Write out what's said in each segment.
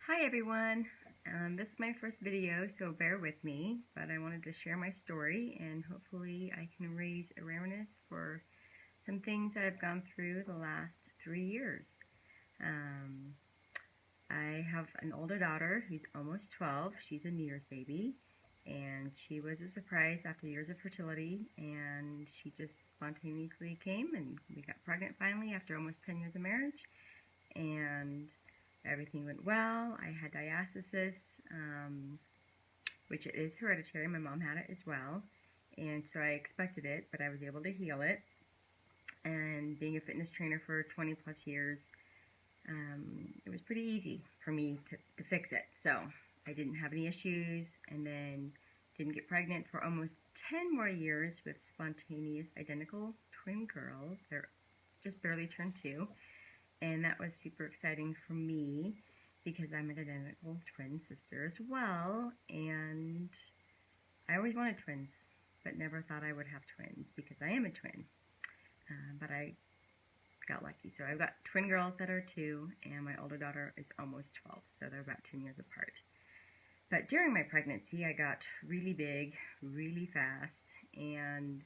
Hi everyone, this is my first video, so bear with me, but I wanted to share my story and hopefully I can raise awareness for some things that I've gone through the last 3 years. I have an older daughter who's almost 12. She's a New Year's baby, and she was a surprise after years of fertility, and she just spontaneously came and we got pregnant finally after almost 10 years of marriage, and everything went well. I had diastasis, which is hereditary. My mom had it as well, and so I expected it, but I was able to heal it. And being a fitness trainer for 20 plus years, it was pretty easy for me to fix it. So I didn't have any issues, and then didn't get pregnant for almost 10 more years with spontaneous identical twin girls. They're just barely turned 2. And that was super exciting for me because I'm an identical twin sister as well, and I always wanted twins, but never thought I would have twins because I am a twin. But I got lucky. So I've got twin girls that are 2, and my older daughter is almost 12, so they're about 10 years apart. But during my pregnancy, I got really big, really fast, and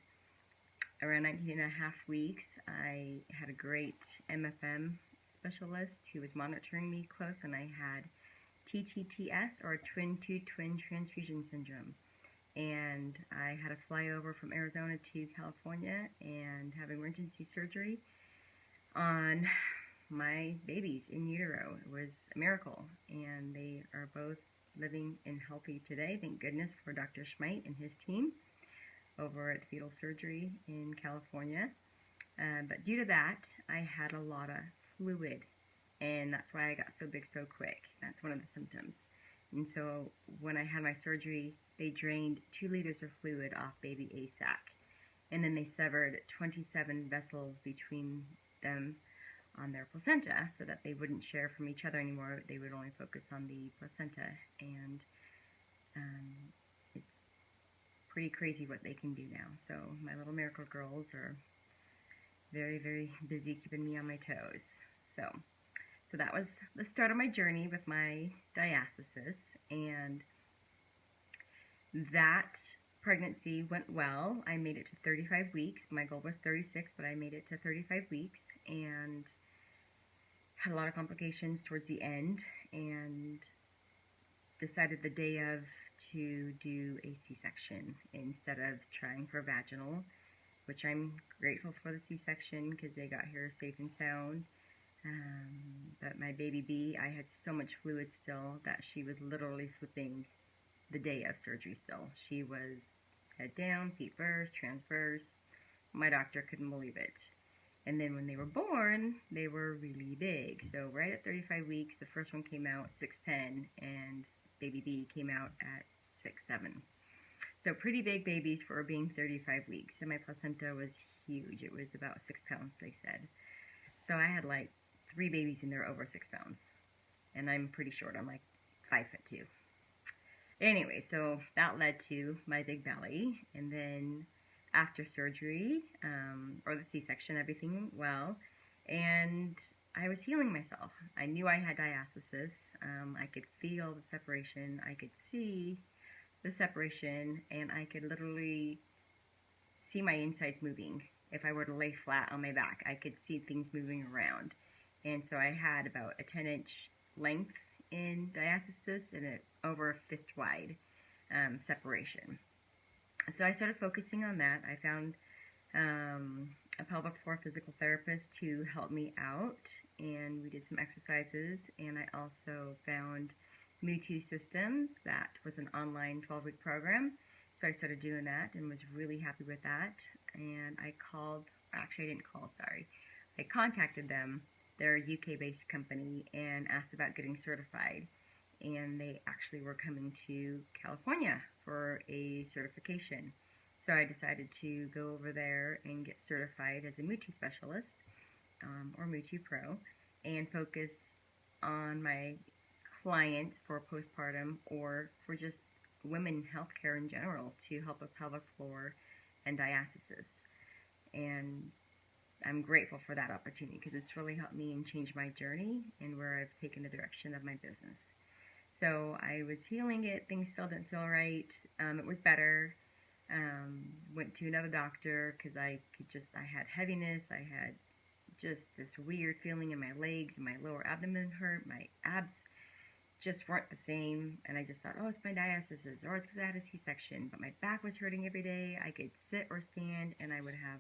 around 19 and a half weeks, I had a great MFM specialist who was monitoring me close, and I had T.T.T.S, or Twin Transfusion Syndrome. And I had a flyover from Arizona to California and have emergency surgery on my babies in utero. It was a miracle, and they are both living and healthy today. Thank goodness for Dr. Schmidt and his team over at Fetal Surgery in California. But due to that, I had a lot of fluid, and that's why I got so big so quick. That's one of the symptoms. And so when I had my surgery, they drained 2 liters of fluid off baby ASAC, and then they severed 27 vessels between them on their placenta so that they wouldn't share from each other anymore. They would only focus on the placenta, and it's pretty crazy what they can do now. So my little miracle girls are very, very busy keeping me on my toes. So that was the start of my journey with my diastasis, and that pregnancy went well. I made it to 35 weeks. My goal was 36, but I made it to 35 weeks and had a lot of complications towards the end, and decided the day of to do a C-section instead of trying for vaginal, which I'm grateful for the C-section because they got here safe and sound. But my baby B, I had so much fluid still that she was literally flipping the day of surgery still. She was head down, feet first, transverse. My doctor couldn't believe it. And then when they were born, they were really big. So right at 35 weeks, the first one came out 6'10", and baby B came out at 6'7". So pretty big babies for being 35 weeks. And my placenta was huge. It was about 6 pounds, they said. So I had like 3 babies in there over 6 pounds. And I'm pretty short. I'm like 5'2". Anyway, so that led to my big belly. And then after surgery, or the C-section, everything went well. And I was healing myself. I knew I had diastasis. I could feel the separation. I could see the separation, and I could literally see my insides moving. If I were to lay flat on my back, I could see things moving around. And so I had about a 10-inch length in diastasis and over a fist wide separation. So I started focusing on that. I found a pelvic floor physical therapist to help me out, and we did some exercises, and I also found Mutu Systems. That was an online 12-week program. So I started doing that and was really happy with that. And I called, actually I didn't call, sorry. I contacted them, they're a UK-based company, and asked about getting certified. And they actually were coming to California for a certification. So I decided to go over there and get certified as a Mutu specialist, or Mutu Pro, and focus on my clients for postpartum or for just women healthcare in general to help with pelvic floor and diastasis. And I'm grateful for that opportunity because it's really helped me and changed my journey and where I've taken the direction of my business. So I was healing it. Things still didn't feel right. It was better. Went to another doctor because I had heaviness. I had just this weird feeling in my legs, and my lower abdomen hurt. My abs just weren't the same, and I just thought, oh, it's my diastasis, or it's because I had a C-section. But my back was hurting every day. I could sit or stand, and I would have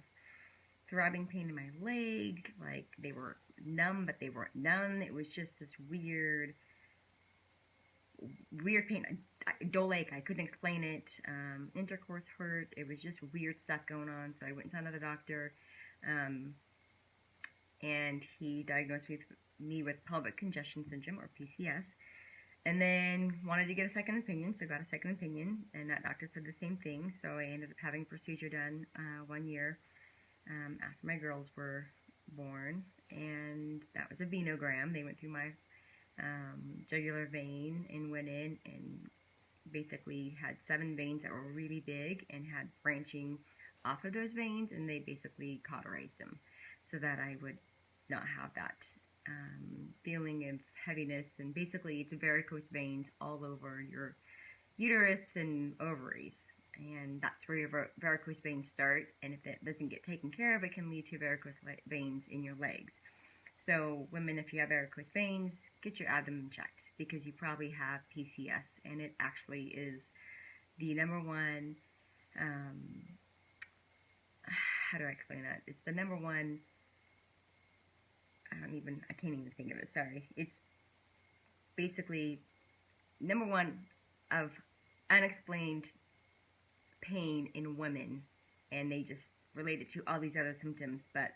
throbbing pain in my legs, like they were numb, but they weren't numb. It was just this weird pain, dull ache. I couldn't explain it. Intercourse hurt. It was just weird stuff going on. So I went to another doctor, and he diagnosed me with Pelvic Congestion Syndrome, or P.C.S., and then wanted to get a second opinion, so got a second opinion, and that doctor said the same thing. So I ended up having a procedure done 1 year after my girls were born, and that was a venogram. They went through my jugular vein and went in and basically had 7 veins that were really big and had branching off of those veins, and they basically cauterized them so that I would not have that feeling of heaviness. And basically it's varicose veins all over your uterus and ovaries, and that's where your varicose veins start, and if it doesn't get taken care of, it can lead to varicose veins in your legs. So women, if you have varicose veins, get your abdomen checked, because you probably have P.C.S, and it actually is the number one, how do I explain that? It's the number one, I can't even think of it, sorry. It's basically number one of unexplained pain in women, and they just relate it to all these other symptoms, but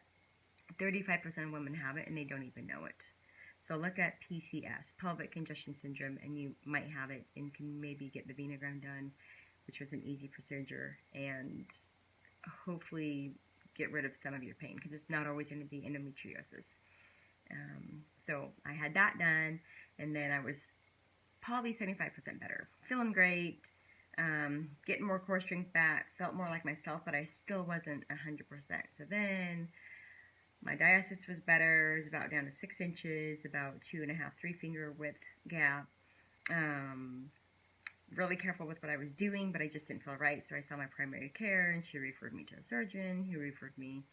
35% of women have it and they don't even know it. So look at P.C.S, Pelvic Congestion Syndrome, and you might have it and can maybe get the venogram done, which was an easy procedure, and hopefully get rid of some of your pain, because it's not always going to be endometriosis. So I had that done, and then I was probably 75% better, feeling great, getting more core strength back, felt more like myself, but I still wasn't 100%. So then my diastasis was better. It was about down to 6 inches, about 2.5, 3 finger width gap. Really careful with what I was doing, but I just didn't feel right. So I saw my primary care, and she referred me to a surgeon who referred me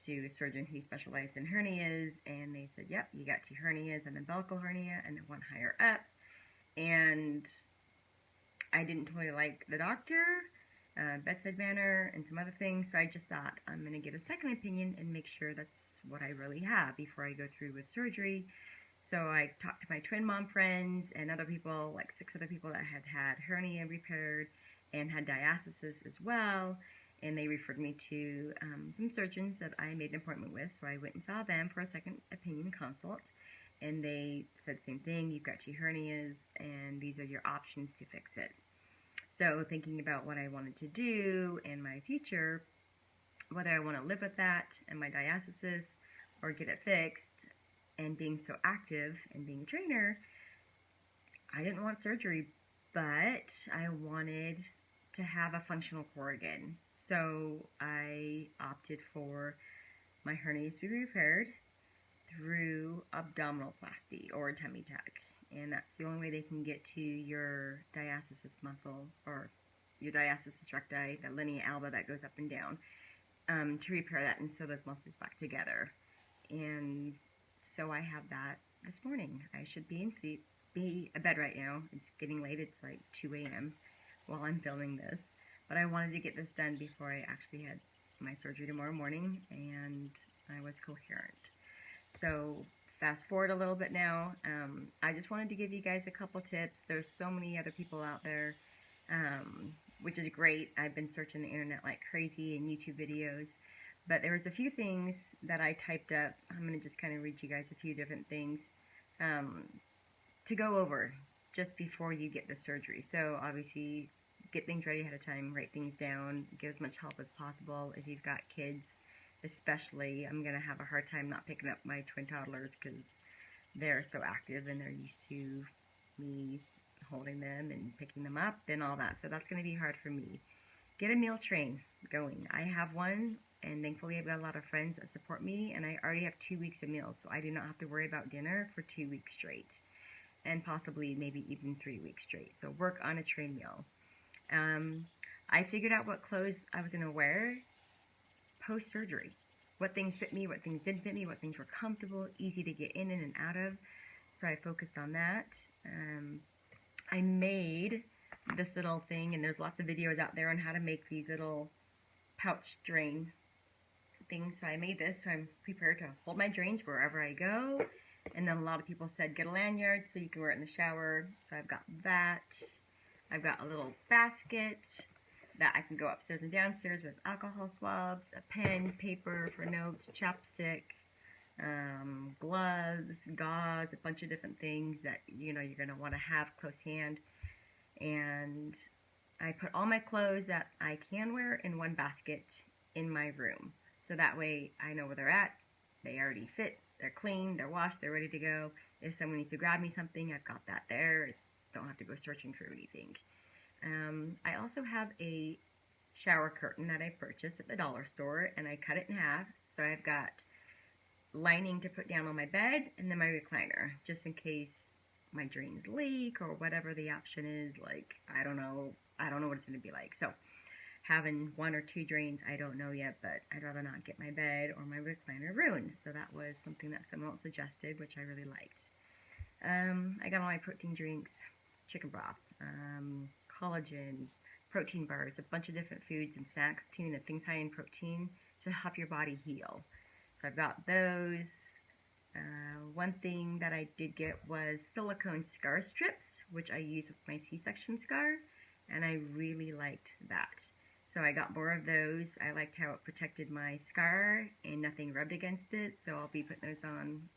to a surgeon who specialized in hernias, and they said, yep, you got 2 hernias, an umbilical hernia and then one higher up. And I didn't totally like the doctor, bedside manner, and some other things, so I just thought, I'm going to get a second opinion and make sure that's what I really have before I go through with surgery. So I talked to my twin mom friends and other people, like 6 other people that had had hernia repaired and had diastasis as well, and they referred me to some surgeons that I made an appointment with. So I went and saw them for a second opinion consult, and they said the same thing: you've got 2 hernias, and these are your options to fix it. So thinking about what I wanted to do in my future, whether I want to live with that and my diastasis or get it fixed, and being so active and being a trainer, I didn't want surgery, but I wanted to have a functional core again. So I opted for my hernias to be repaired through abdominoplasty or tummy tuck. And that's the only way they can get to your diastasis muscle, or your diastasis recti, the linea alba that goes up and down, to repair that and sew those muscles back together. And so I have that this morning. I should be in bed right now. It's getting late. It's like 2 a.m. while I'm filming this. But I wanted to get this done before I actually had my surgery tomorrow morning, and I was coherent. So fast forward a little bit now. I just wanted to give you guys a couple tips. There's so many other people out there, which is great. I've been searching the internet like crazy and YouTube videos, but there was a few things that I typed up. I'm going to just kind of read you guys a few different things to go over just before you get the surgery. So obviously, get things ready ahead of time, write things down, get as much help as possible. If you've got kids, especially, I'm going to have a hard time not picking up my twin toddlers because they're so active and they're used to me holding them and picking them up and all that. So that's going to be hard for me. Get a meal train going. I have one, and thankfully I've got a lot of friends that support me, and I already have 2 weeks of meals, so I do not have to worry about dinner for 2 weeks straight. and possibly maybe even 3 weeks straight. So work on a treadmill. I figured out what clothes I was going to wear post-surgery. What things fit me, what things didn't fit me, what things were comfortable, easy to get in and out of. So I focused on that. I made this little thing, and there's lots of videos out there on how to make these little pouch drain things. So I made this, so I'm prepared to hold my drains wherever I go. And then a lot of people said get a lanyard so you can wear it in the shower. So I've got that. I've got a little basket that I can go upstairs and downstairs with alcohol swabs, a pen, paper for notes, chapstick, gloves, gauze, a bunch of different things that you're going to want to have close hand. And I put all my clothes that I can wear in one basket in my room. So that way I know where they're at. They already fit, they're clean, they're washed, they're ready to go. If someone needs to grab me something, I've got that there. Don't have to go searching for anything. I also have a shower curtain that I purchased at the dollar store, and I cut it in half. So I've got lining to put down on my bed, and then my recliner, just in case my drains leak or whatever the option is. Like, I don't know what it's going to be like. So having 1 or 2 drains, I don't know yet, but I'd rather not get my bed or my recliner ruined. So that was something that someone else suggested, which I really liked. I got all my protein drinks, chicken broth, collagen, protein bars, a bunch of different foods and snacks, tuna, things high in protein to help your body heal. So I've got those. One thing that I did get was silicone scar strips, which I use with my C-section scar, and I really liked that. So I got more of those. I liked how it protected my scar and nothing rubbed against it, so I'll be putting those on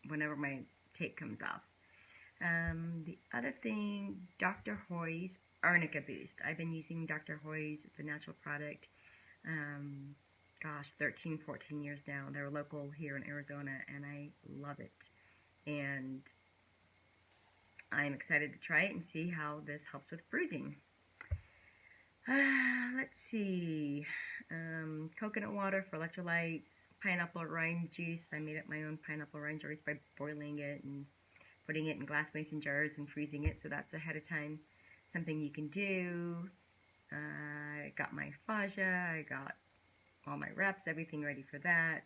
whenever my tape comes off. The other thing, Dr. Hoy's Arnica Boost. I've been using Dr. Hoy's. It's a natural product. 13, 14 years now. They're local here in Arizona, and I love it. And I'm excited to try it and see how this helps with bruising. Let's see. Coconut water for electrolytes. Pineapple rind juice. I made up my own pineapple rind juice by boiling it and putting it in glass mason jars and freezing it, so that's ahead of time. Something you can do. I got my fascia. I got all my reps, everything ready for that.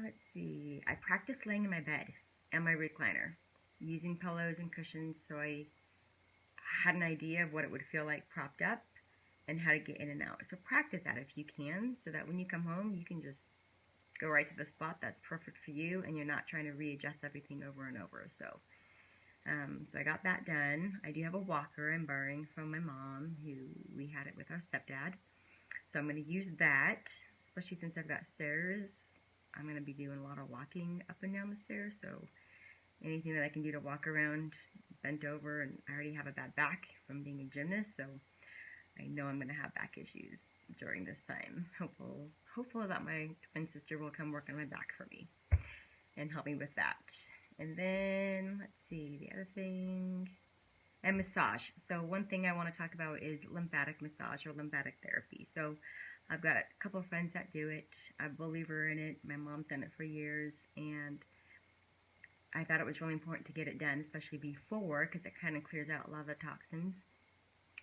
Let's see. I practiced laying in my bed and my recliner, using pillows and cushions, so I had an idea of what it would feel like propped up and how to get in and out. So practice that if you can, so that when you come home, you can just go right to the spot that's perfect for you, and you're not trying to readjust everything over and over. So I got that done. I do have a walker I'm borrowing from my mom, who we had it with our stepdad. So I'm going to use that, especially since I've got stairs. I'm going to be doing a lot of walking up and down the stairs, so anything that I can do to walk around bent over, and I already have a bad back from being a gymnast, so I know I'm going to have back issues during this time. Hopefully that my twin sister will come work on my back for me and help me with that. And then, let's see, the other thing, and massage. So one thing I want to talk about is lymphatic massage or lymphatic therapy. So I've got a couple of friends that do it. I'm a believer in it. My mom's done it for years, and I thought it was really important to get it done, especially before, because it kind of clears out a lot of the toxins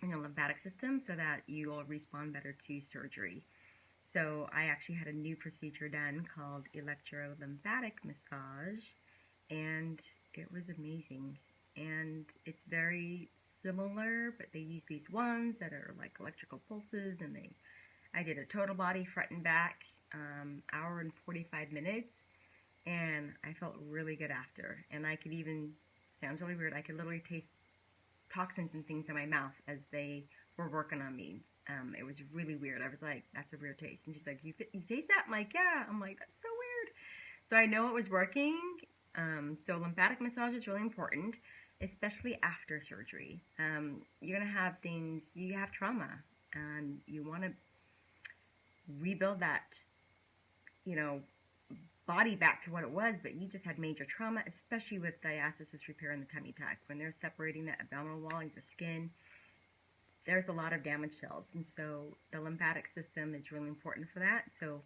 in your lymphatic system so that you will respond better to surgery. So I actually had a new procedure done called electrolymphatic massage, and it was amazing. And it's very similar, but they use these ones that are like electrical pulses, and I did a total body front and back, hour and 45 minutes, and I felt really good after. And I could even, sounds really weird, I could literally taste toxins and things in my mouth as they were working on me. It was really weird. I was like, that's a weird taste. And she's like, you taste that? I'm like, yeah. I'm like, that's so weird. So I know it was working. So lymphatic massage is really important, especially after surgery. You're going to have things, you have trauma, and you want to rebuild that, body back to what it was, but you just had major trauma, especially with diastasis repair in the tummy tuck. When they're separating that abdominal wall and your skin, there's a lot of damaged cells, and so the lymphatic system is really important for that. So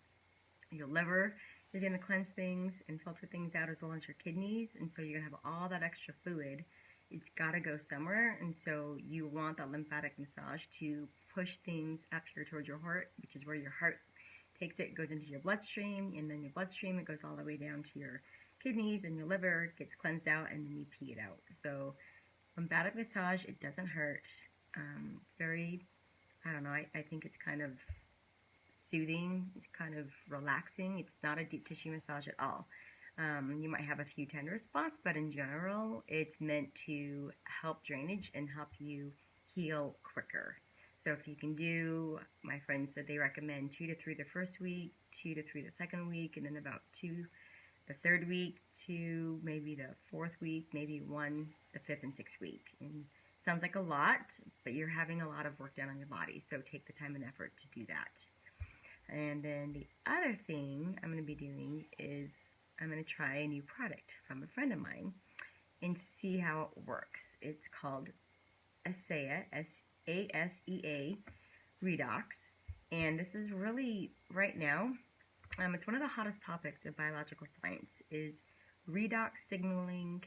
your liver is going to cleanse things and filter things out as well as your kidneys, and so you're going to have all that extra fluid. It's got to go somewhere, and so you want that lymphatic massage to push things up here towards your heart, which is where your heart takes it, goes into your bloodstream, and then your bloodstream, it goes all the way down to your kidneys and your liver, gets cleansed out, and then you pee it out. So lymphatic massage, it doesn't hurt. It's very, I don't know, I think it's kind of soothing, it's kind of relaxing. It's not a deep tissue massage at all. You might have a few tender spots, but in general, it's meant to help drainage and help you heal quicker. So if you can do, my friends said they recommend 2 to 3 the first week, 2 to 3 the second week, and then about 2 the third week, 2 maybe the fourth week, maybe 1 the fifth and sixth week. And sounds like a lot, but you're having a lot of work done on your body, so take the time and effort to do that. And then the other thing I'm going to be doing is I'm going to try a new product from a friend of mine and see how it works. It's called ASEA, A-S-E-A, Redox, and this is really, right now, it's one of the hottest topics of biological science, is redox signaling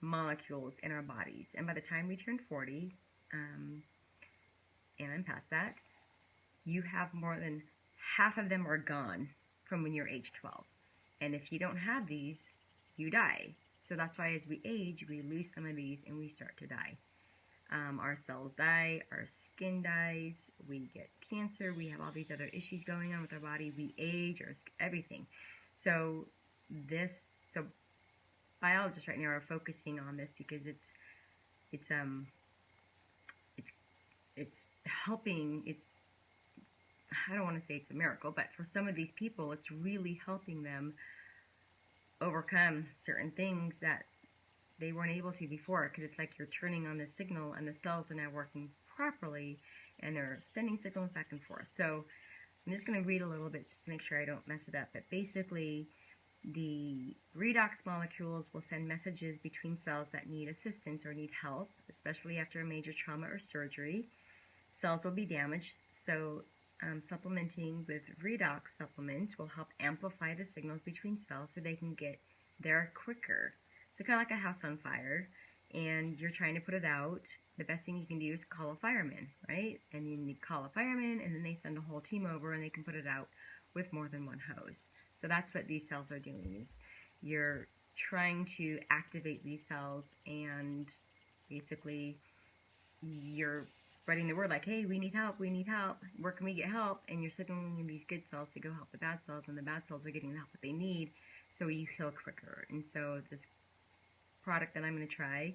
molecules in our bodies. And by the time we turn 40, and I'm past that, you have more than half of them are gone from when you're age 12. And if you don't have these, you die. So that's why as we age, we lose some of these and we start to die. Our cells die, our skin dies, we get cancer, we have all these other issues going on with our body, we age, everything. So biologists right now are focusing on this because it's helping, I don't want to say it's a miracle, but for some of these people, it's really helping them overcome certain things that they weren't able to before, because it's like you're turning on the signal and the cells are now working properly and they're sending signals back and forth. So I'm just going to read a little bit just to make sure I don't mess it up, but basically the redox molecules will send messages between cells that need assistance or need help, especially after a major trauma or surgery. Cells will be damaged, so supplementing with redox supplements will help amplify the signals between cells so they can get there quicker. So kind of like a house on fire, and you're trying to put it out. The best thing you can do is call a fireman, right? And you call a fireman, and then they send a whole team over, and they can put it out with more than one hose. So that's what these cells are doing, is you're trying to activate these cells, and basically you're spreading the word like, hey, we need help, where can we get help? And you're signaling these good cells to go help the bad cells, and the bad cells are getting the help that they need, so you heal quicker. And so this product that I'm going to try,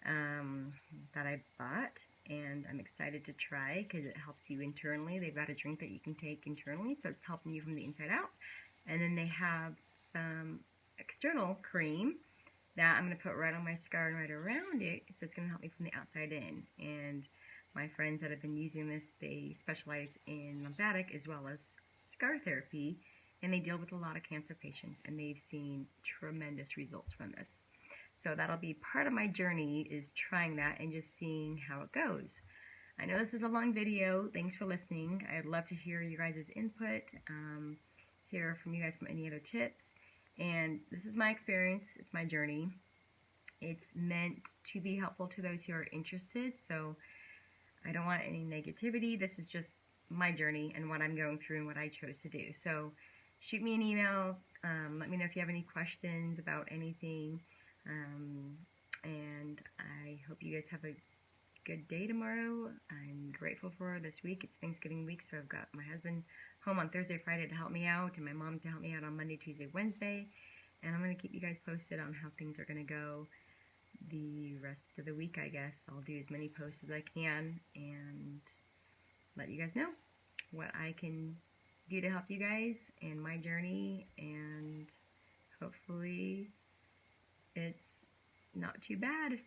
that I bought, and I'm excited to try because it helps you internally. They've got a drink that you can take internally, so it's helping you from the inside out. And then they have some external cream that I'm going to put right on my scar and right around it, so it's going to help me from the outside in. And my friends that have been using this, they specialize in lymphatic as well as scar therapy, and they deal with a lot of cancer patients, and they've seen tremendous results from this. So that'll be part of my journey, is trying that and just seeing how it goes. I know this is a long video. Thanks for listening. I'd love to hear you guys' input, hear from you guys from any other tips. And this is my experience. It's my journey. It's meant to be helpful to those who are interested. So I don't want any negativity. This is just my journey and what I'm going through and what I chose to do. So shoot me an email. Let me know if you have any questions about anything. And I hope you guys have a good day tomorrow. I'm grateful for this week. It's Thanksgiving week, so I've got my husband home on Thursday, Friday to help me out, and my mom to help me out on Monday, Tuesday, Wednesday. And I'm going to keep you guys posted on how things are going to go the rest of the week, I guess. I'll do as many posts as I can and let you guys know what I can do to help you guys in my journey, and hopefully it's not too bad.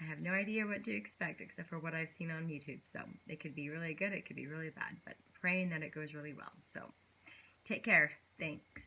I have no idea what to expect except for what I've seen on YouTube. So it could be really good, it could be really bad, but praying that it goes really well. So take care. Thanks.